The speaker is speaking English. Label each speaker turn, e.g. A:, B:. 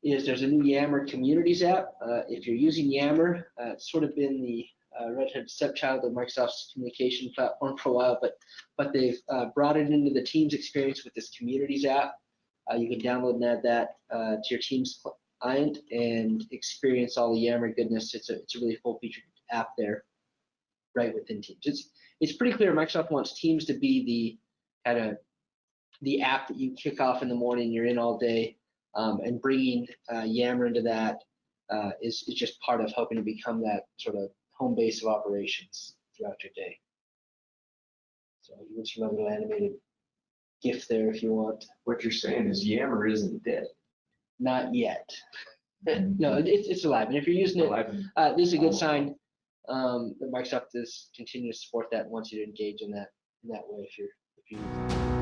A: is there's a new Yammer Communities app. If you're using Yammer, it's sort of been the redheaded stepchild of Microsoft's communication platform for a while, but they've brought it into the Teams experience with this Communities app. You can download and add that to your Teams client and experience all the Yammer goodness. It's a really full-featured app there, right within Teams. It's pretty clear Microsoft wants Teams to be the kind of the app that you kick off in the morning, you're in all day, and bringing Yammer into that is just part of helping to become that sort of home base of operations throughout your day. So you can see my little animated GIF there if you want.
B: What you're saying is Yammer isn't dead.
A: Not yet. No, it's alive, and if you're using it, this is a good sign that Microsoft is continuing to support that and wants you to engage in that way if you're using it.